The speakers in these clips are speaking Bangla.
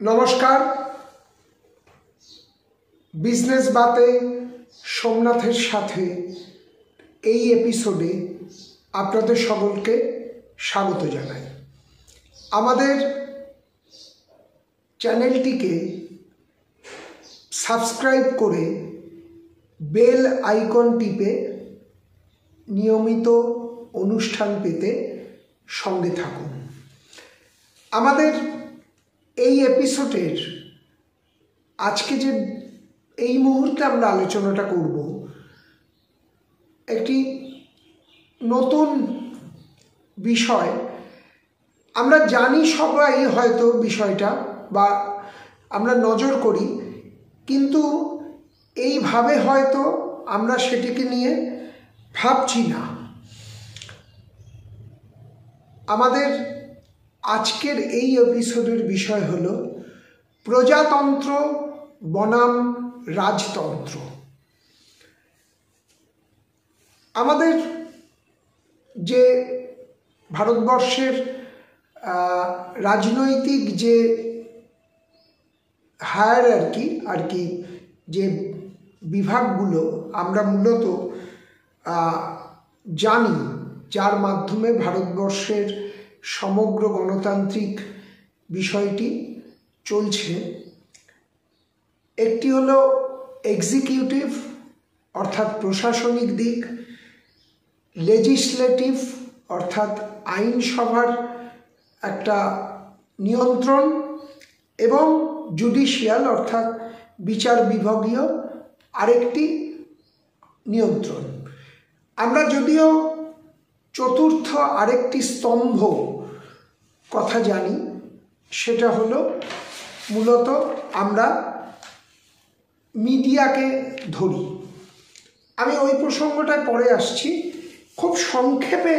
নমস্কার। বিজনেস বাতে সোমনাথের সাথে এই এপিসোডে আপনাদের সকলকে স্বাগত জানাই। আমাদের চ্যানেলটিকে সাবস্ক্রাইব করে বেল আইকন টিপে নিয়মিত অনুষ্ঠান পেতে সঙ্গে থাকুন। আমাদের এই এপিসোডের আজকে যে এই মুহূর্তে আমরা আলোচনাটা করব একটি নতুন বিষয়। আমরা জানি সবাই হয়তো বিষয়টা বা আমরা নজর করি, কিন্তু এইভাবে হয়তো আমরা সেটিকে নিয়ে ভাবছি না। আমাদের আজকের এই এপিসোডের বিষয় হলো প্রজাতন্ত্র বনাম রাজতন্ত্র। আমাদের যে ভারতবর্ষের রাজনৈতিক যে হায়ারার্কি আর কি, যে বিভাগগুলো আমরা মূলত জানি, যার মাধ্যমে ভারতবর্ষের সমগ্র গণতান্ত্রিক বিষয়টি চলছে, একটি হলো এক্সিকিউটিভ অর্থাৎ প্রশাসনিক দিক, লেজিসলেটিভ অর্থাৎ আইনসভার একটা নিয়ন্ত্রণ, এবং জুডিশিয়াল অর্থাৎ বিচার বিভাগীয় আরেকটি নিয়ন্ত্রণ। আমরা যদিও চতুর্থ আরেকটি স্তম্ভ কথা জানি, সেটা হলো মূলত আমরা মিডিয়াকে ধরি। আমি ওই প্রসঙ্গটায় পরে আসছি। খুব সংক্ষেপে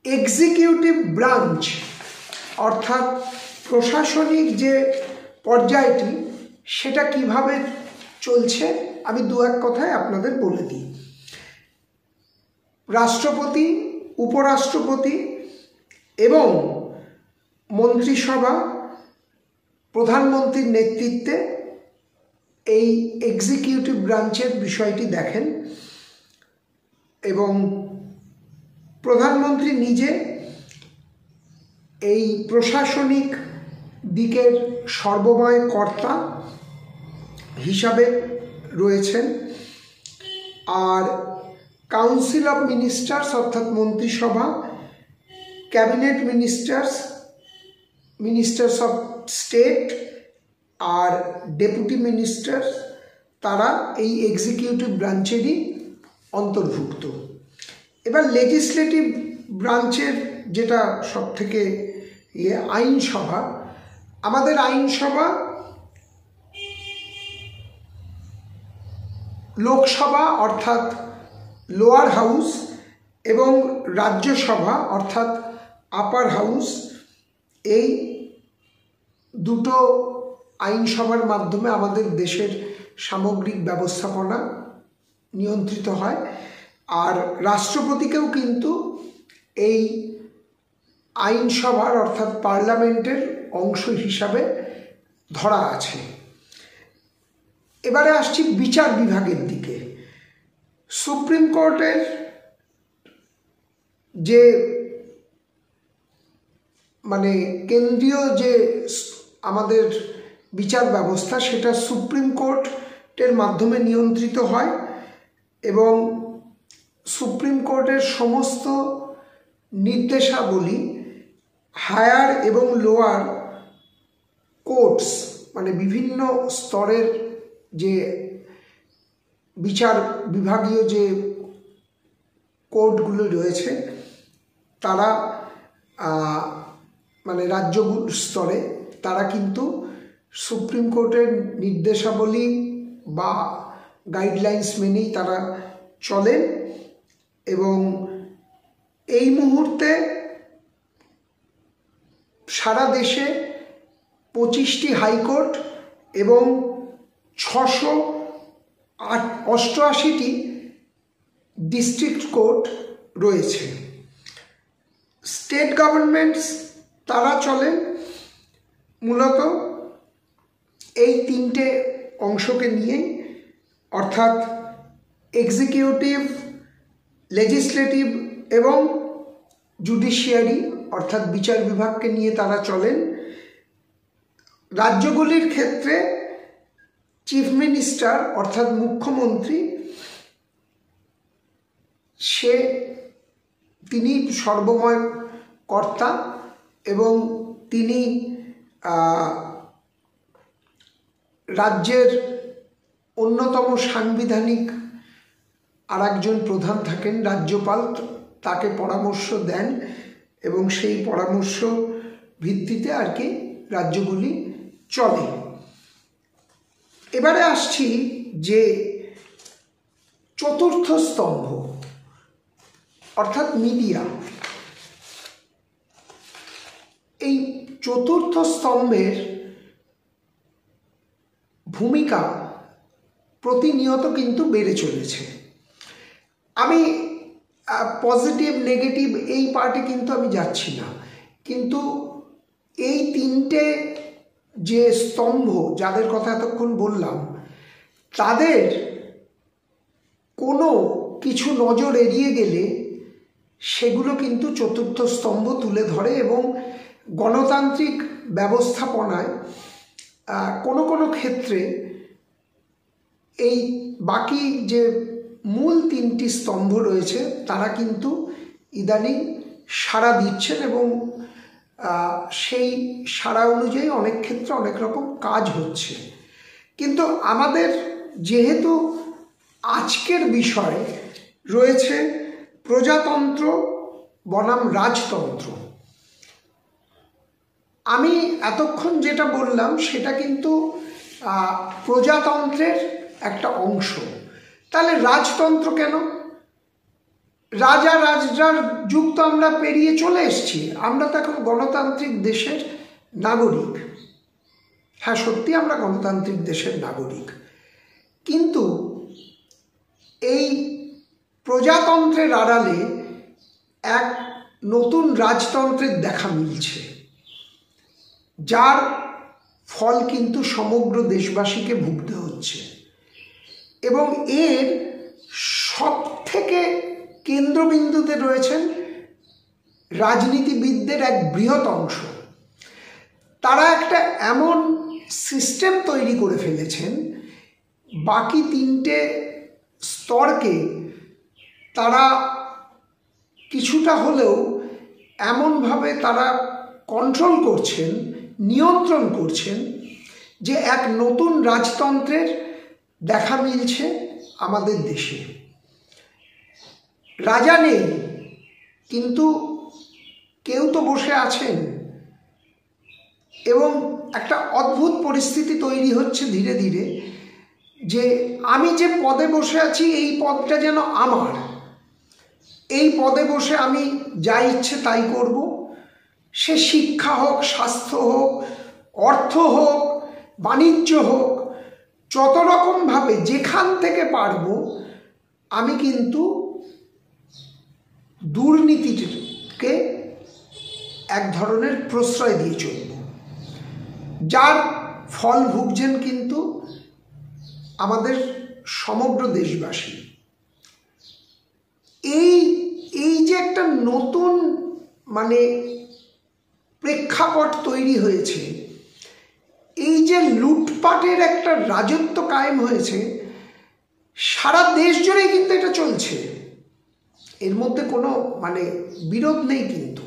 এক্সিকিউটিভ ব্রাঞ্চ অর্থাৎ প্রশাসনিক যে পর্যায়টি, সেটা কিভাবে চলছে আমি দু এক কথায় আপনাদের বলে দিই। রাষ্ট্রপতি, উপরাষ্ট্রপতি এবং মন্ত্রিসভা প্রধানমন্ত্রীর নেতৃত্বে এই এক্সিকিউটিভ ব্রাঞ্চের বিষয়টি দেখেন, এবং প্রধানমন্ত্রী নিজে এই প্রশাসনিক দিকের সর্বময় কর্তা হিসাবে রয়েছেন। আর কাউন্সিল অফ মিনিস্টার্স অর্থাৎ মন্ত্রিসভা, cabinet ministers, ministers of state আর ডেপুটি মিনিস্টার্স, তারা এই এক্সিকিউটিভ ব্রাঞ্চেরই অন্তর্ভুক্ত। এবার লেজিসলেটিভ ব্রাঞ্চের যেটা সব থেকে আইনসভা। আমাদের আইনসভা লোকসভা অর্থাৎ লোয়ার হাউস এবং রাজ্যসভা অর্থাৎ আপার হাউস, এই দুটো আইনসভার মাধ্যমে আমাদের দেশের সামগ্রিক ব্যবস্থাপনা নিয়ন্ত্রিত হয়। আর রাষ্ট্রপতিকেও কিন্তু এই আইনসভার অর্থাৎ পার্লামেন্টের অংশ হিসাবে ধরা আছে। এবারে আসছি বিচার বিভাগের দিকে। সুপ্রিম কোর্টের যে কেন্দ্রীয় যে আমাদের বিচার ব্যবস্থা, সেটা সুপ্রিম কোর্টের মাধ্যমে নিয়ন্ত্রিত হয়, এবং সুপ্রিম কোর্টের সমস্ত নির্দেশাবলী হায়ার এবং লোয়ার কোর্টস বিভিন্ন স্তরের যে বিচার বিভাগীয় যে কোর্টগুলো রয়েছে, তারা রাজ্যগুলো স্তরে তারা কিন্তু সুপ্রিম কোর্টের নির্দেশাবলী বা গাইডলাইন্স মেনেই তারা চলেন। এবং এই মুহূর্তে সারা দেশে 25টি হাইকোর্ট এবং 688টি ডিস্ট্রিক্ট কোর্ট রয়েছে। স্টেট গভর্নমেন্টস তারা চলেন মূলত এই তিনটে অংশকে নিয়েই, অর্থাৎ এক্সিকিউটিভ, লেজিসলেটিভ এবং জুডিশিয়ারি অর্থাৎ বিচার বিভাগকে নিয়ে তারা চলেন। রাজ্যগুলির ক্ষেত্রে চিফ মিনিস্টার অর্থাৎ মুখ্যমন্ত্রী তিনি সর্বময় কর্তা এবং তিনি রাজ্যের অন্যতম সাংবিধানিক আরেকজন প্রধান থাকেন রাজ্যপাল, তাকে পরামর্শ দেন এবং সেই পরামর্শ ভিত্তিতে আর কি রাজ্যগুলি চলে। এবারে আসছি যে চতুর্থ স্তম্ভ অর্থাৎ মিডিয়া। এই চতুর্থ স্তম্ভের ভূমিকা প্রতিনিয়ত কিন্তু বেড়ে চলেছে। আমি পজিটিভ নেগেটিভ এই পার্টে কিন্তু আমি যাচ্ছি না, কিন্তু এই তিনটে যে স্তম্ভ যাদের কথা এতক্ষণ বললাম, তাদের কোনো কিছু নজর এড়িয়ে গেলে সেগুলো কিন্তু চতুর্থ স্তম্ভ তুলে ধরে এবং গণতান্ত্রিক ব্যবস্থাপনায় কোনো কোনো ক্ষেত্রে এই বাকি যে মূল তিনটি স্তম্ভ রয়েছে তারা কিন্তু ইদানিং সাড়া দিচ্ছেন এবং সেই সাড়া অনুযায়ী অনেক ক্ষেত্রে অনেক রকম কাজ হচ্ছে। কিন্তু আমাদের যেহেতু আজকের বিষয় রয়েছে প্রজাতন্ত্র বনাম রাজতন্ত্র, আমি এতক্ষণ যেটা বললাম সেটা কিন্তু প্রজাতন্ত্রের একটা অংশ। তাহলে রাজতন্ত্র কেন? রাজা রাজার যুগ তো আমরা পেরিয়ে চলে এসেছি, আমরা তো এখন গণতান্ত্রিক দেশের নাগরিক। হ্যাঁ, সত্যি আমরা গণতান্ত্রিক দেশের নাগরিক, কিন্তু এই প্রজাতন্ত্রের আড়ালে এক নতুন রাজতন্ত্রের দেখা মিলছে, যার ফল কিন্তু সমগ্র দেশবাসীকে ভুগতে হচ্ছে এবং এর সব থেকে কেন্দ্রবিন্দুতে রয়েছেন রাজনীতিবিদদের এক বৃহৎ অংশ। তারা একটা এমন সিস্টেম তৈরি করে ফেলেছেন, বাকি তিনটে স্তরকে তারা কিছুটা হলেও এমনভাবে তারা কন্ট্রোল করছেন, নিয়ন্ত্রণ করছেন যে এক নতুন রাজতন্ত্রের দেখা মিলছে আমাদের দেশে। রাজা নেই, কিন্তু কেউ তো বসে আছেন এবং একটা অদ্ভুত পরিস্থিতি তৈরি হচ্ছে ধীরে ধীরে যে আমি যে পদে বসে আছি এই পদটা যেন আমার, এই পদে বসে আমি যা ইচ্ছে তাই করব। সে শিক্ষা হোক, স্বাস্থ্য হোক, অর্থ হোক, বাণিজ্য হোক, যত রকমভাবে যেখান থেকে পারব আমি কিন্তু দুর্নীতিকে এক ধরনের প্রশ্রয় দিয়ে চলব, যার ফল ভুগছেন কিন্তু আমাদের সমগ্র দেশবাসী। এই যে একটা নতুন প্রেক্ষাপট তৈরি হয়েছে, এই যে লুটপাটের একটা রাজত্ব কায়েম হয়েছে, সারা দেশ জুড়েই কিন্তু এটা চলছে, এর মধ্যে কোনো বিরোধ নেই। কিন্তু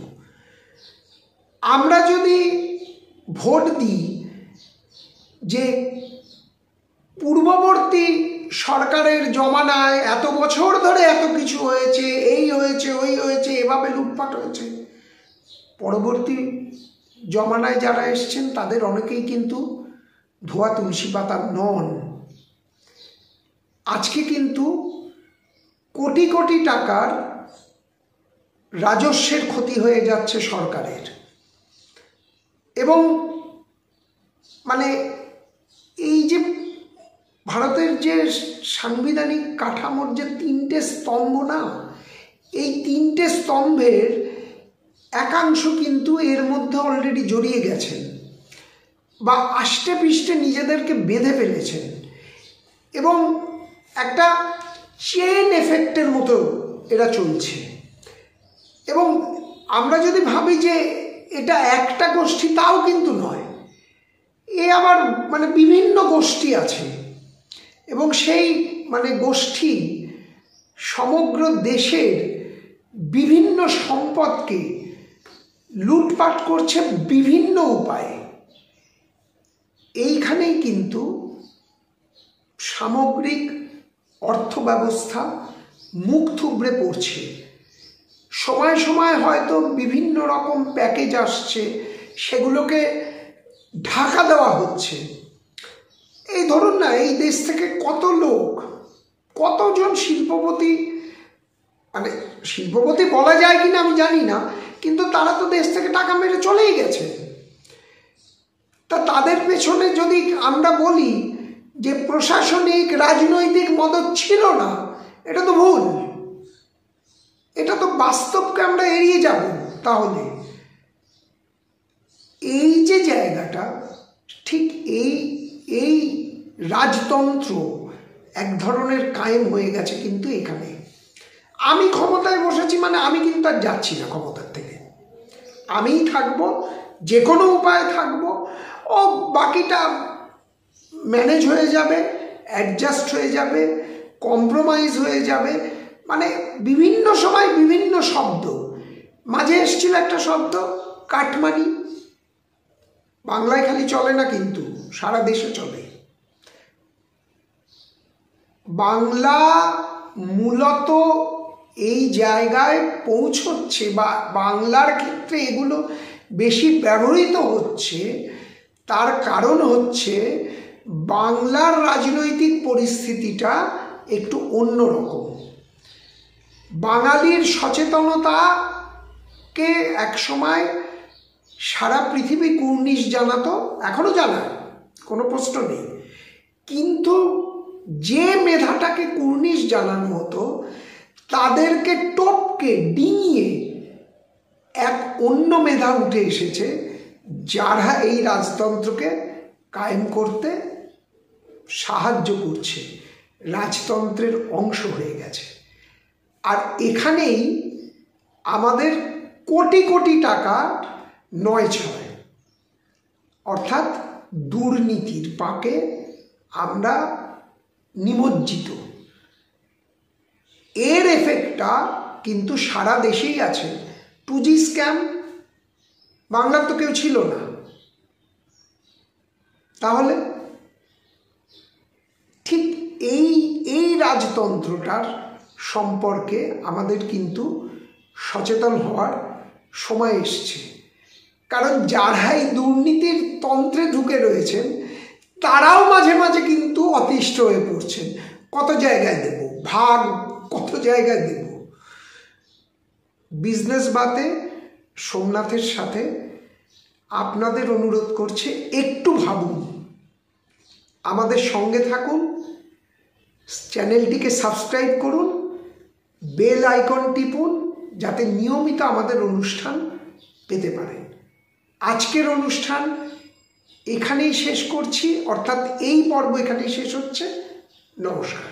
আমরা যদি ভোট দিই যে পূর্ববর্তী সরকারের জমানায় এত বছর ধরে এত কিছু হয়েছে, এই হয়েছে, ওই হয়েছে, এভাবে লুটপাট হয়েছে, পরবর্তী জমানায় যারা এসছেন তাদের অনেকেই কিন্তু ধোয়া তুলসী পাতা নন। আজকে কিন্তু কোটি কোটি টাকার রাজস্বের ক্ষতি হয়ে যাচ্ছে সরকারের এবং এই যে ভারতের যে সাংবিধানিক কাঠামোর যে তিনটে স্তম্ভ না, এই তিনটে স্তম্ভের একাংশ কিন্তু এর মধ্যে অলরেডি জড়িয়ে গেছেন। বা আষ্টে পৃষ্ঠে নিজেদেরকে বেঁধে ফেলেছেন এবং একটা চেন এফেক্টের মতো এরা চলছে। এবং আমরা যদি ভাবি যে এটা একটা গোষ্ঠী, তাও কিন্তু নয়, এ আবার মানে বিভিন্ন গোষ্ঠী আছে এবং সেই মানে গোষ্ঠী সমগ্র দেশের বিভিন্ন সম্পদকে লুটপাট করছে বিভিন্ন উপায়ে। এইখানেই কিন্তু সামগ্রিক অর্থব্যবস্থা মুখ থুবড়ে পড়ছে। সময় সময় হয়তো বিভিন্ন রকম প্যাকেজ আসছে, সেগুলোকে ঢাকা দেওয়া হচ্ছে। এই ধরুন না, এই দেশ থেকে কত লোক, কতজন শিল্পপতি, মানে শিল্পপতি বলা যায় কিনা আমি জানি না, কিন্তু তারা তো দেশ থেকে টাকা মেরে চলেই গেছে। তা তাদের পেছনে যদি আমরা বলি যে প্রশাসনিক রাজনৈতিক মদত ছিল না, এটা তো ভুল। এটা তো বাস্তবকে আমরা এড়িয়ে যাব। তাহলে এই যে জায়গাটা, ঠিক এই রাজতন্ত্র এক ধরনের কায়েম হয়ে গেছে কিন্তু এখানে। আমি ক্ষমতায় বসেছি মানে আমি কিন্তু আর যাচ্ছি না ক্ষমতার থেকে, আমিই থাকবো, যে কোনো উপায়ে থাকবো, ও বাকিটা ম্যানেজ হয়ে যাবে, অ্যাডজাস্ট হয়ে যাবে, কম্প্রোমাইজ হয়ে যাবে। মানে বিভিন্ন সময় বিভিন্ন শব্দ, মাঝে এসেছিল একটা শব্দ কাটমানি। বাংলায় খালি চলে না, কিন্তু সারা দেশে চলে। বাংলা মূলত এই জায়গায় পৌঁছচ্ছে বা বাংলার ক্ষেত্রে এগুলো বেশি ব্যবহৃত হচ্ছে, তার কারণ হচ্ছে বাংলার রাজনৈতিক পরিস্থিতিটা একটু অন্যরকম। বাঙালির সচেতনতাকে একসময় সারা পৃথিবী কুর্নিশ জানাতো, এখনো জানায়, কোনো প্রশ্ন নেই। কিন্তু যে মেধাটাকে কুর্নিশ জানানো হতো, তাদেরকে টপকে ডিঙিয়ে এক অন্য মেধা উঠে এসেছে, যারা এই রাজতন্ত্রকে কায়েম করতে সাহায্য করছে, রাজতন্ত্রের অংশ হয়ে গেছে। আর এখানেই আমাদের কোটি কোটি টাকা নয় ছয়, অর্থাৎ দুর্নীতির পাকে আমরা নিমজ্জিত। এর এফেক্টটা কিন্তু সারা দেশেই আছে। 2G স্ক্যাম বাংলার তো কেউ ছিল না, তাহলে ঠিক এই রাজতন্ত্রটার সম্পর্কে আমাদের কিন্তু সচেতন হওয়ার সময় এসছে। কারণ যারা এই দুর্নীতির তন্ত্রে ঢুকে রয়েছেন, তারাও মাঝে মাঝে কিন্তু অতিষ্ঠ হয়ে পড়ছেন। কত জায়গায় দেব ভাগ, কত জায়গায় দেব। বিজনেস বাতে সোমনাথের সাথে আপনাদের অনুরোধ করছে, একটু ভাবুন, আমাদের সঙ্গে থাকুন, চ্যানেলটিকে সাবস্ক্রাইব করুন, বেল আইকন টিপুন, যাতে নিয়মিত আমাদের অনুষ্ঠান পেতে পারেন। আজকের অনুষ্ঠান এখানেই শেষ করছি, অর্থাৎ এই পর্ব এখানেই শেষ হচ্ছে। নমস্কার।